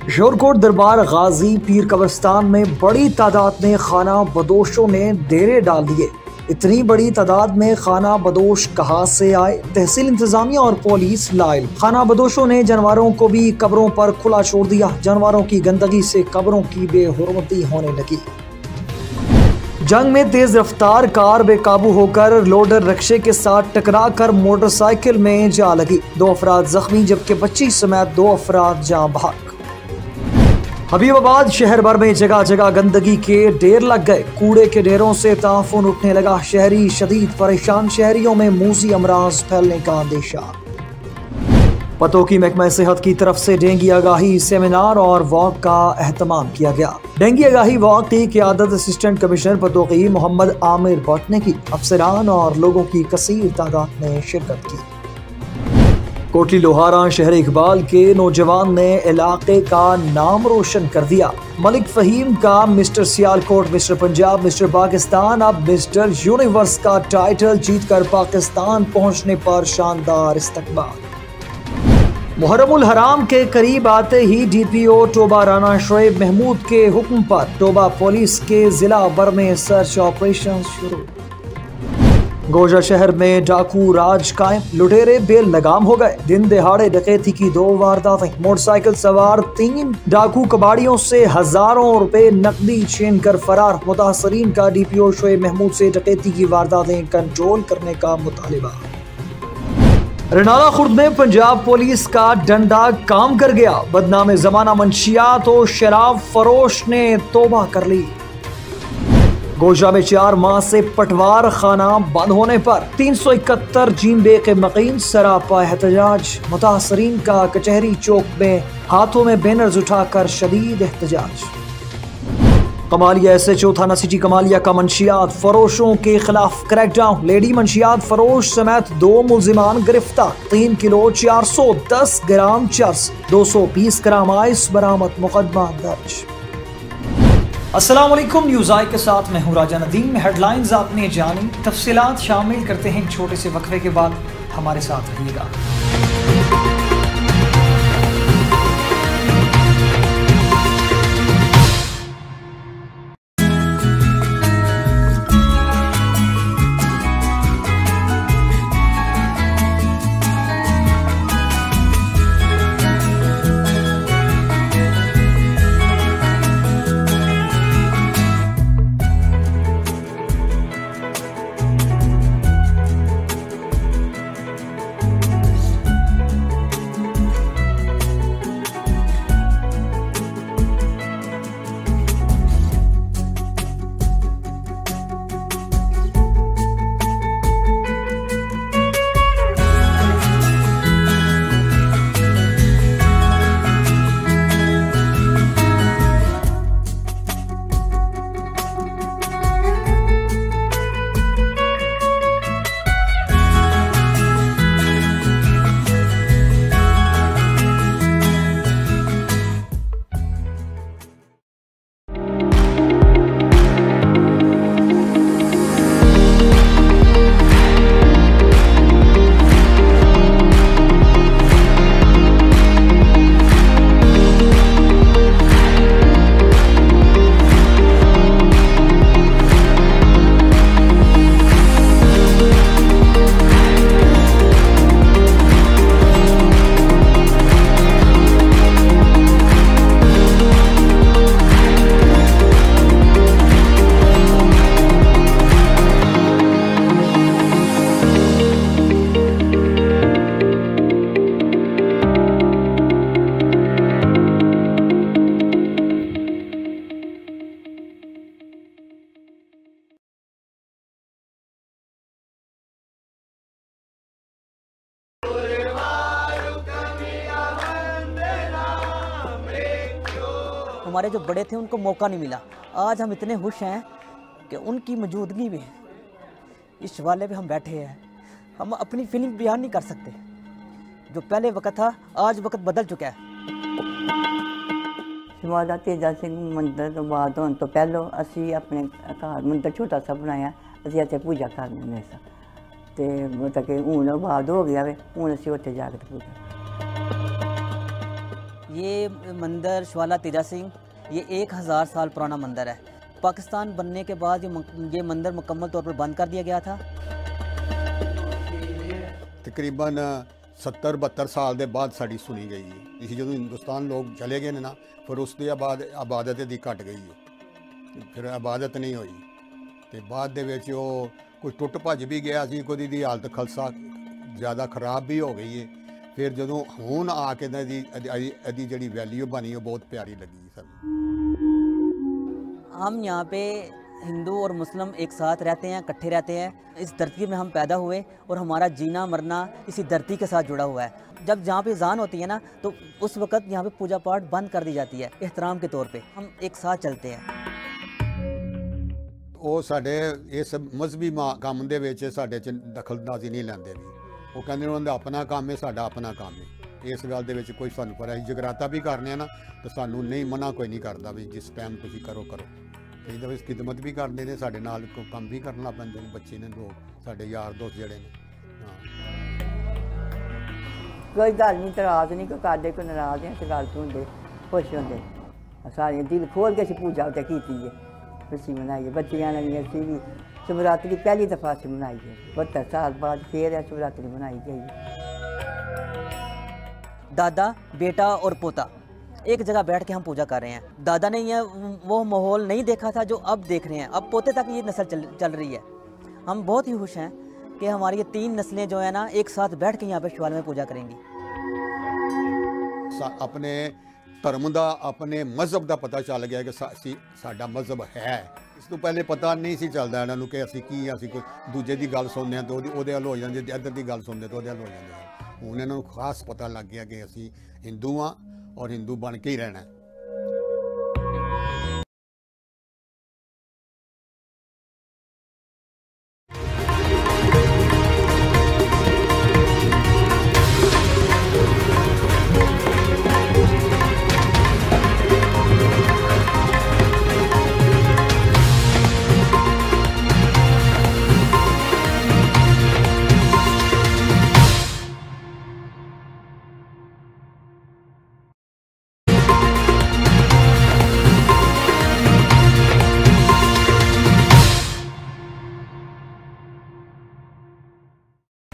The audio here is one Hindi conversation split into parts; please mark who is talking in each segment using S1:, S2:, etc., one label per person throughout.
S1: शोरकोट दरबार गाजी पीर कब्रिस्तान में बड़ी तादाद में खाना बदोशों ने डेरे डाल दिए। इतनी बड़ी तादाद में खाना बदोश कहाँ से आए? तहसील इंतजामिया और पुलिस लाइल। खाना बदोशों ने जानवरों को भी कब्रों पर खुला छोड़ दिया। जानवरों की गंदगी से कब्रों की बेहुरमती होने लगी। जंग में तेज रफ्तार कार बेकाबू होकर लोडर रिक्शे के साथ टकरा कर मोटरसाइकिल में जा लगी। 2 अफराद जख्मी जबकि बच्ची समेत 2 अफराद जान बहक। हबीबाबाद शहर भर में जगह जगह गंदगी के ढेर लग गए। कूड़े के ढेरों से ताफुन उठने लगा। शहरी शदीद परेशान। शहरियों में मूसी अमराज फैलने का अंदेशा। पतोकी महकमा सेहत की तरफ से डेंगू आगाही सेमिनार और वॉक का एहतमाम किया गया। डेंगू आगाही वॉक की क़ियादत असिस्टेंट कमिश्नर पतोकी मोहम्मद आमिर भट्ट ने की। अफसरान और लोगों की कसीर तादाद ने शिरकत की। कोटली लोहारा शहर इकबाल के नौजवान ने इलाके का नाम रोशन कर दिया। मलिक फहीम का mister Sialkot, mister Punjab, mister Pakistan, अब मिस्टर यूनिवर्स का टाइटल जीतकर पाकिस्तान पहुंचने पर शानदार इस्तकबाल। मुहर्रमुल हराम के करीब आते ही डीपीओ टोबा राना शोएब महमूद के हुक्म पर टोबा पुलिस के जिला भर में सर्च ऑपरेशन शुरू। गोजा शहर में डाकू राज कायम। लुटेरे बेल लगाम हो गए। दिन दहाड़े डकैती की 2 वारदातें। मोटरसाइकिल सवार 3 डाकू कबाड़ियों से हजारों रुपए नकदी छीन कर फरार। मुतासरीन का डीपीओ शोएब महमूद से डकैती की वारदातें कंट्रोल करने का मुतालिबा। रनाला खुर्द में पंजाब पुलिस का डंडा काम कर गया। बदनाम जमाना मंशियात और शराब फरोश ने तौबा कर ली। गोजा में 4 माह से पटवार खाना बंद होने पर 371 जींबे के मकीन सरापा एहतजाज। मुतासरीन का कचहरी चौक में हाथों में बैनर्स उठाकर शदीद एहतजाज। कमालिया SHO थाना सिटी कमालिया का मंशियात फरोशों के खिलाफ क्रैकडाउन। लेडी मंशियात फरोश समेत 2 मुल्जिमान गिरफ्तार। 3 किलो 410 ग्राम चर्स, 220 ग्राम आइस बरामद। मुकदमा दर्ज। अस्सलाम वालेकुम, न्यूज़ आई के साथ मैं हूँ राजा नदीम। हेडलाइंस आपने जानी, तफसीलात शामिल करते हैं छोटे से वक्फे के बाद। हमारे साथ रहिएगा।
S2: हमारे जो बड़े थे उनको मौका नहीं मिला। आज हम इतने खुश हैं कि उनकी मौजूदगी में इस वाले पे हम बैठे हैं। हम अपनी फीलिंग बयान नहीं कर सकते। जो पहले वक्त था, आज वक्त बदल चुका है।
S3: शहजादा तेजा सिंह मंदिर तो बाद होने तो पहलों असी अपने घर मंदिर छोटा सा बनाया, असी इत्थे पूजा करने सा ते मतलब कि हूँ बाद हो गया वे, हूँ असी उत्थे जाके पूजा।
S2: ये मंदिर ज्वाला तेजा सिंह, ये 1000 साल पुराना मंदिर है। पाकिस्तान बनने के बाद ये मंदिर मुकम्मल तौर पर बंद कर दिया गया था।
S4: तकरीबन 70-72 साल के बाद साड़ी सुनी गई है। इसी जो हिंदुस्तान लोग चले गए ना, फिर उसके बाद आबादत दी घट गई है, फिर आबादत नहीं हुई। तो बाद दे विच वो कोई टुट भज भी गया सी, कोई दी हालत खलसा ज़्यादा खराब भी हो गई है। फिर जो हुण आके दी जी वैल्यू बनी वो बहुत प्यारी लगी सब।
S2: हम यहाँ पे हिंदू और मुस्लिम एक साथ रहते हैं, इकट्ठे रहते हैं। इस धरती में हम पैदा हुए और हमारा जीना मरना इसी धरती के साथ जुड़ा हुआ है। जब जहाँ पे अज़ान होती है ना, तो उस वक़्त यहाँ पे पूजा पाठ बंद कर दी जाती है एहतराम के तौर पे। हम एक साथ चलते हैं।
S4: वो साडे इस मजहबी काम दे विच साडे च दखलअंदाजी नहीं लैंदे भी। वो कहंदे उन्हां दा अपना काम है, साडा अपना काम है। इस गल दे विच कोई सानूं पर असीं जगराता भी करने ना, तो सानूं नहीं मना कोई नहीं करदा भी जिस टाइम तुसीं करो। कई दफे खिदमत भी करते हैं, साढ़े नाल काम भी करना पैंदे ने बच्चे ने, लोग साढ़े यार दोस्त जड़े ने।
S3: कोई गल नहीं, तराज नहीं कोई करदे, कोई नाराज है, गल सुनते खुश होंगे। सारे दिल खोल के पूजा उत्ते की है, खुशी मनाइए। बच्चियां ने भी असीं भी शिवरात्रि पहली दफा असीं मनाई है, 72 साल बाद फिर है शिवरात्रि मनाई गई।
S2: दादा, बेटा और पोता एक जगह बैठ के हम पूजा कर रहे हैं। दादा ने ये वो माहौल नहीं देखा था जो अब देख रहे हैं। अब पोते तक ये नस्ल चल रही है। हम बहुत ही खुश हैं कि हमारी ये 3 नस्लें जो है ना, एक साथ बैठ के यहाँ पे शिवालय में पूजा करेंगी।
S4: अपने धर्म का, अपने मजहब का पता चल गया कि साडा मजहब है। इस तो पहले पता नहीं सी चलता इन्हों कि असी की, असी कोई दूजे की गल सुनने तो वो हल हो जाते, इधर की गल सुनते तो वो हल हो जाते। हुण इन्हों खास पता लग गया कि असी हिंदू हाँ और हिंदू बन के ही रहना है।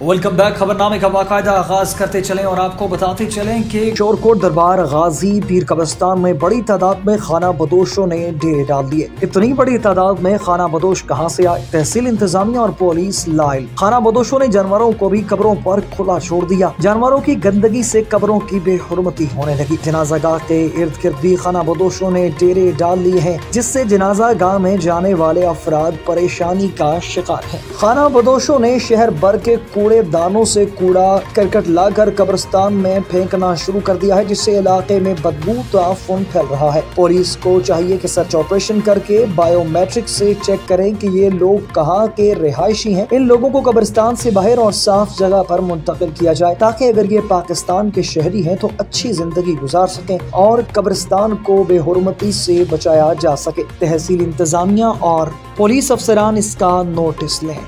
S1: Welcome back. खबरनामे का बाकायदा आगाज करते चलें और आपको बताते चलें कि शोरकोट दरबार गाजी पीर कब्रिस्तान में बड़ी तादाद में खाना बदोशों ने डेरे डाल दिए। इतनी बड़ी तादाद में खाना बदोश कहां से आए? तहसील इंतजामिया और पुलिस लाइल। खाना बदोशों ने जानवरों को भी कब्रों पर खुला छोड़ दिया। जानवरों की गंदगी से कब्रों की बेहुरमती होने लगी। जनाजा गाह के इर्द गिर्द भी खाना बदोशों ने डेरे डाल लिए हैं, जिससे जनाजा गाह में जाने वाले अफराद परेशानी का शिकार हैं। खाना बदोशों ने शहर भर के कूड़े दानों से कूड़ा करकट लाकर कब्रिस्तान में फेंकना शुरू कर दिया है, जिससे इलाके में बदबू ताफुन फैल रहा है। पुलिस को चाहिए कि सर्च ऑपरेशन करके बायोमेट्रिक से चेक करें कि ये लोग कहाँ के रिहायशी हैं। इन लोगों को कब्रिस्तान से बाहर और साफ जगह पर मुंतकिल किया जाए, ताकि अगर ये पाकिस्तान के शहरी हैं तो अच्छी जिंदगी गुजार सकें और कब्रिस्तान को बेहुरमती से बचाया जा सके। तहसील इंतजामिया और पुलिस अफसरान इसका नोटिस लें।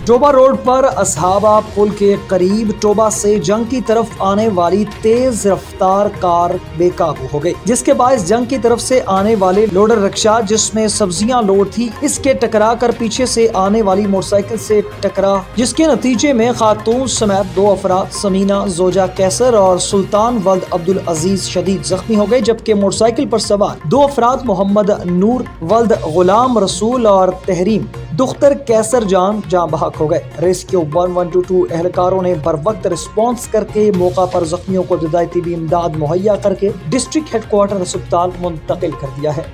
S1: टोबा रोड पर असहाबा पुल के करीब टोबा से जंग की तरफ आने वाली तेज रफ्तार कार बेकाबू हो गई, जिसके बायस जंग की तरफ से आने वाले लोडर रिक्शा जिसमें सब्जियां लोड थी, इसके टकरा कर पीछे से आने वाली मोटरसाइकिल से टकरा, जिसके नतीजे में खातून समेत 2 अफराद समीना जोजा कैसर और सुल्तान वल्द अब्दुल अजीज शदीद जख्मी हो गए, जबकि मोटरसाइकिल पर सवार 2 अफराद मोहम्मद नूर वल्द गुलाम रसूल और तहरीम दुख्तर कैसर जान बहक हो गए। रेस्क्यू 1122 एहलकारों ने बर वक्त रिस्पॉन्स करके मौका पर जख्मियों को इब्तदाई तिबी इमदाद मुहैया करके डिस्ट्रिक्ट हेडक्वार्टर अस्पताल मुंतकिल कर दिया है।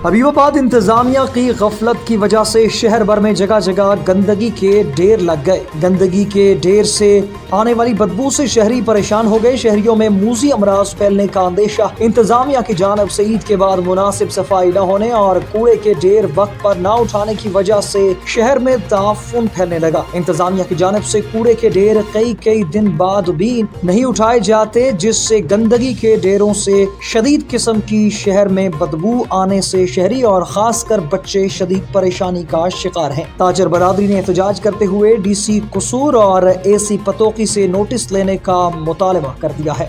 S1: हबीबाबाद इंतजामिया की गफलत की वजह से शहर भर में जगह जगह गंदगी के ढेर लग गए। गंदगी के ढेर से आने वाली बदबू से शहरी परेशान हो गए। शहरियों में मूजी अमराज फैलने का अंदेशा। इंतजामिया की जानिब से ईद के बाद मुनासिब सफाई न होने और कूड़े के ढेर वक्त पर न उठाने की वजह से शहर में ताफुन फैलने लगा। इंतजामिया की जानिब से कूड़े के ढेर कई दिन बाद भी नहीं उठाए जाते, जिससे गंदगी के ढेरों से शदीद किस्म की शहर में बदबू आने से शहरी और खासकर बच्चे शदीद परेशानी का शिकार हैं। ताजर बरादरी ने एहतजाज करते हुए DC कसूर और AC पतोकी से नोटिस लेने का मुतालबा कर दिया है।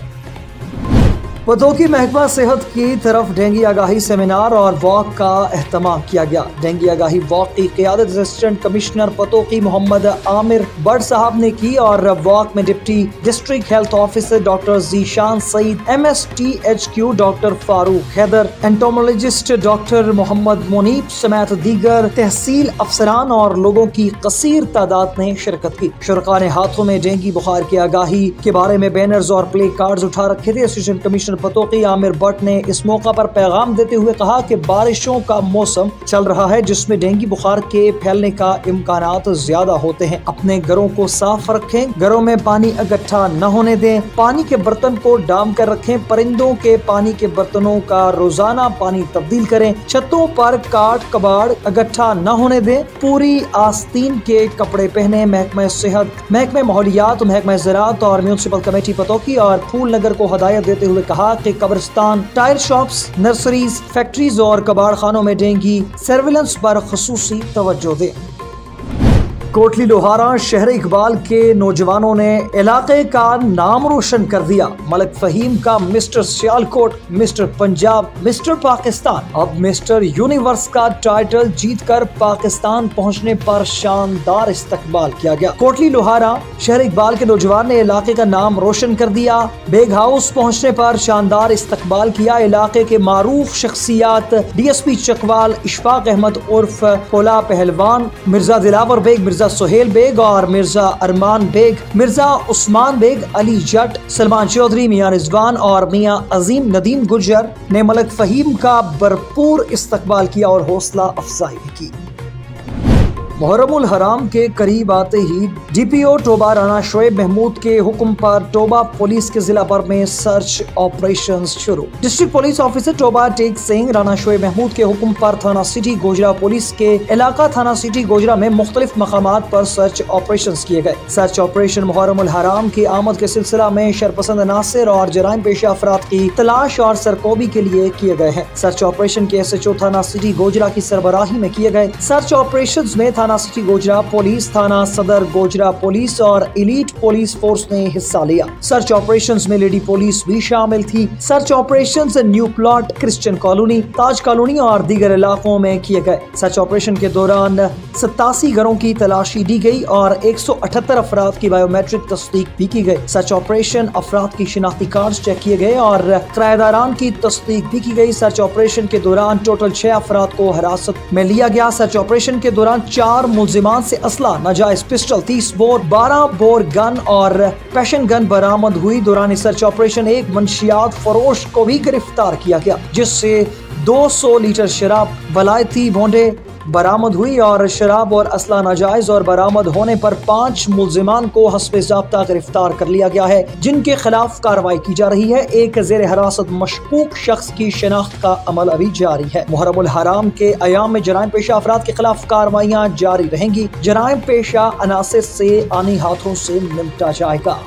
S1: पतोकी महकमा सेहत की तरफ डेंगू आगाही सेमिनार और वॉक का एहतमाम किया गया। डेंगू आगाही वॉक की क़ियादत असिस्टेंट कमिश्नर पतोकी मोहम्मद आमिर बट साहब ने की और वॉक में deputy district health officer doctor Zeeshan Saeed, MSTHQ doctor Farooq Haider, entomologist doctor Mohammad Muneeb समेत दीगर तहसील अफसरान और लोगों की कसीर तादाद ने शिरकत की। शुरका ने हाथों में डेंगू बुखार की आगाही के बारे में बैनर्स और प्ले कार्ड्स उठा रखे थे। Assistant commissioner Pattoki Aamir but ने इस मौका पर पैगाम देते हुए कहा कि बारिशों का मौसम चल रहा है जिसमें डेंगू बुखार के फैलने का इम्कानात ज्यादा होते हैं। अपने घरों को साफ रखें, घरों में पानी इकट्ठा न होने दें, पानी के बर्तन को डाम कर रखें, परिंदों के पानी के बर्तनों का रोजाना पानी तब्दील करें, छतों पर काट कबाड़ इकट्ठा न होने दें, पूरी आस्तीन के कपड़े पहने। महकमा सेहत, महकमा माहौलियात, महकमा ज़राअत और म्यूनिसिपल कमेटी पतोकी और फूल नगर को हदायत देते हुए कहा कि कब्रिस्तान, टायर शॉप्स, नर्सरीज, फैक्ट्रीज और कबाड़ खानों में डेंगू सर्विलेंस पर खुसूसी तवज्जो दें। कोटली लोहारा शहर इकबाल के नौजवानों ने इलाके का नाम रोशन कर दिया। मलिक फहीम का mister Sialkot, mister Punjab, mister Pakistan, अब मिस्टर यूनिवर्स का टाइटल जीतकर पाकिस्तान पहुंचने पर शानदार इस्तकबाल किया गया। कोटली लोहारा शहर इकबाल के नौजवान ने इलाके का नाम रोशन कर दिया। बेग हाउस पहुंचने पर शानदार इस्तकबाल किया। इलाके के मारूफ शख्सियात DSP चकवाल इशफाक अहमद उर्फ पोला पहलवान, मिर्जा दिलावर बेग, मिर्जा सुहेल बेग और मिर्जा अरमान बेग, मिर्जा उस्मान बेग, अली जट, सलमान चौधरी, मियां रिजवान और मियां अजीम नदीम गुजर ने मलिक फहीम का भरपूर इस्तकबाल किया और हौसला अफजाई भी की। मुहर्रमुल हराम के करीब आते ही DPO टोबा राना शोएब महमूद के हुक्म पर टोबा पुलिस के जिला भर में सर्च ऑपरेशंस शुरू। District police officer Toba Tek Singh Rana Shoaib Mahmood के हुक्म पर थाना सिटी गोजरा पुलिस के इलाका थाना सिटी गोजरा में मुख्तलिफ मकामात पर सर्च ऑपरेशंस किए गए। सर्च ऑपरेशन मुहर्रमुल हराम की आमद के सिलसिला में शरपसंद नासिर और जराइम पेशा अफराद की तलाश और सरकोबी के लिए किए गए हैं। सर्च ऑपरेशन के SHO थाना सिटी गोजरा की सरबराही में किए गए। सर्च ऑपरेशन में थाना सिटी गोजरा पुलिस, थाना सदर गोजरा पुलिस और एलीट पुलिस फोर्स ने हिस्सा लिया। सर्च ऑपरेशंस में लेडी पुलिस भी शामिल थी। Search operations new plot, Christian colony, Taj colony और दीगर इलाकों में किए गए। सर्च ऑपरेशन के दौरान 87 घरों की तलाशी दी गई और 178 अफराद की बायोमेट्रिक तस्दीक भी की गई। सर्च ऑपरेशन अफराद की शिनाख्ती कार्ड चेक किए गए और किराएदारान की तस्दीक भी की गई। सर्च ऑपरेशन के दौरान टोटल 6 अफराद को हिरासत में लिया गया। सर्च ऑपरेशन के दौरान 4 मुल्जिमान से असला, नाजायज पिस्टल, 30 बोर, 12 बोर गन और पैशन गन बरामद हुई। दौरान सर्च ऑपरेशन एक मंशियात फरोश को भी गिरफ्तार किया गया जिससे 200 लीटर शराब, वलायती भोंडे बरामद हुई और शराब और असला नाजायज और बरामद होने पर 5 मुल्जिमान को हस्बे ज़ाब्ता गिरफ्तार कर लिया गया है जिनके खिलाफ कार्रवाई की जा रही है। एक ज़ेर हिरासत मशकूक शख्स की शिनाख्त का अमल अभी जारी है। मुहर्रमुल हराम के अयाम में जराइम पेशा अफराद के खिलाफ कार्रवाइयाँ जारी रहेंगी। जराइम पेशा अनासिर से आनी हाथों से निपटा जाएगा।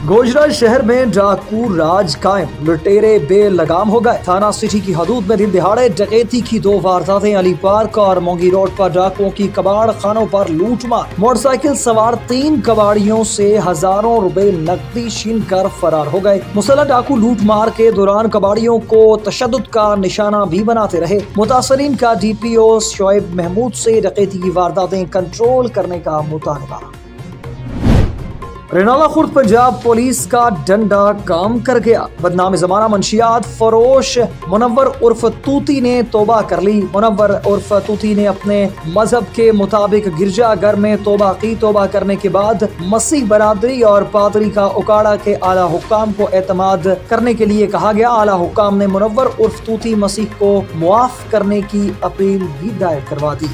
S1: गोजरा शहर में डाकू राज कायम, लुटेरे बेलगाम हो गए। थाना सिटी की हदूद में दिन दिहाड़े डकैती की 2 वारदातें। अली पार्क और मोंगी रोड पर डाकुओं की कबाड़ खानों पर लूटमार। मोटरसाइकिल सवार 3 कबाड़ियों से हजारों रुपए नकदी छीन कर फरार हो गए। मुसल्लह डाकू लूटमार के दौरान कबाड़ियों को तशद्दुद का निशाना भी बनाते रहे। मुतासरीन का DPO शोएब महमूद से डकैती की वारदातें कंट्रोल करने का मुतालबा। रेनाला खुर्द पंजाब पुलिस का डंडा काम कर गया। बदनाम जमाना मंशियात फरोश मुनव्वर उर्फ तूती ने तौबा कर ली। मुनव्वर उर्फ तूती ने अपने मजहब के मुताबिक गिरजाघर में तौबा की। तौबा करने के बाद मसीह बरादरी और पादरी का उकाड़ा के आला हुक्काम को एतमाद करने के लिए कहा गया। आला हुक्काम ने मुनव्वर उर्फ तूती मसीह को मुआफ करने की अपील भी दायर करवा दी।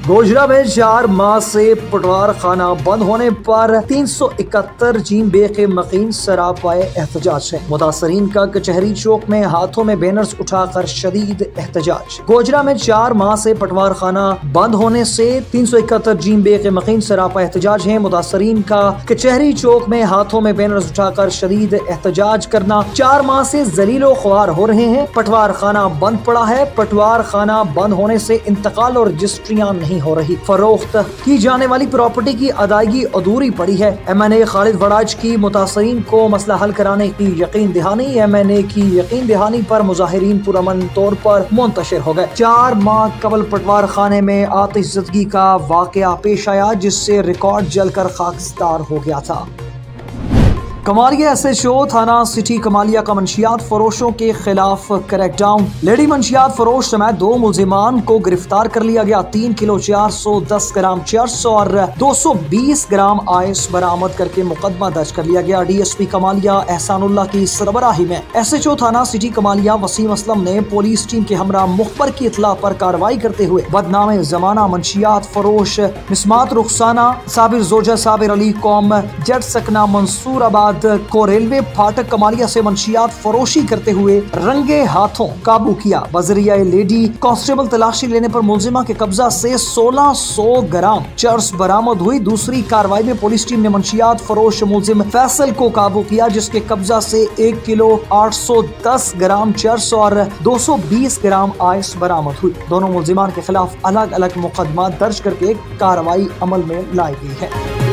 S1: गोजरा में 4 माह से पटवार खाना बंद होने पर 371 जीन बेके मकीन सरापाए एहतजाज है। मुतासरीन का कचहरी चौक में हाथों में बैनर्स उठाकर शदीद एहतजाज। गोजरा में 4 माह से पटवार खाना बंद होने से 371 जीन बेके मकीन सरापा एहतजाज है। मुतासरीन का कचहरी चौक में हाथों में बैनर्स उठाकर शदीद एहतजाज करना। 4 माह से जलीलो ख्वार हो रहे हैं। पटवार खाना बंद पड़ा है। पटवार खाना बंद होने से इंतकाल और रजिस्ट्रियां नहीं नहीं हो रही। फरोख्त की जाने वाली प्रॉपर्टी की अदायगी अधूरी पड़ी है। MNA खालिद वड़ाज की मुतासरीन को मसला हल कराने की यकीन दहानी। MNA की यकीन दहानी पर मुजाहिरीन पुरअमन तौर पर मुंतशिर हो गए। 4 माह कबल पटवार खाने में आतिशज़दगी का वाकया पेश आया, जिससे रिकॉर्ड जलकर खाकसार हो गया था। कमालिया SHO थाना सिटी कमालिया का मंशियात फरोशों के खिलाफ क्रैकडाउन। लेडी मंशियात फरोश समेत 2 मुलजिमान को गिरफ्तार कर लिया गया। 3 किलो 410 ग्राम चर्स और 220 ग्राम आइस बरामद करके मुकदमा दर्ज कर लिया गया। DSP कमालिया एहसानुल्लाह की सरबराही में SHO थाना सिटी कमालिया वसीम असलम ने पुलिस टीम के हमरा मुखबर की इतला पर कार्रवाई करते हुए बदनामे जमाना मंशियात फरोश मिसमात रुखसाना साबिर जोजा साबिर अली कौम जट सकना मंसूराबाद को रेलवे फाटक कमालिया से मंशियात फरोशी करते हुए रंगे हाथों काबू किया। बजरिया लेडी कांस्टेबल तलाशी लेने पर मुलजिमा के कब्जा से 1600 ग्राम चर्स बरामद हुई। दूसरी कार्रवाई में पुलिस टीम ने मंशियात फरोश मुलजिम फैसल को काबू किया, जिसके कब्जा से 1 किलो 810 ग्राम चर्स और 220 ग्राम आइस बरामद हुई। दोनों मुलजिमान के खिलाफ अलग अलग मुकदमा दर्ज करके कार्रवाई अमल में लाई गई है।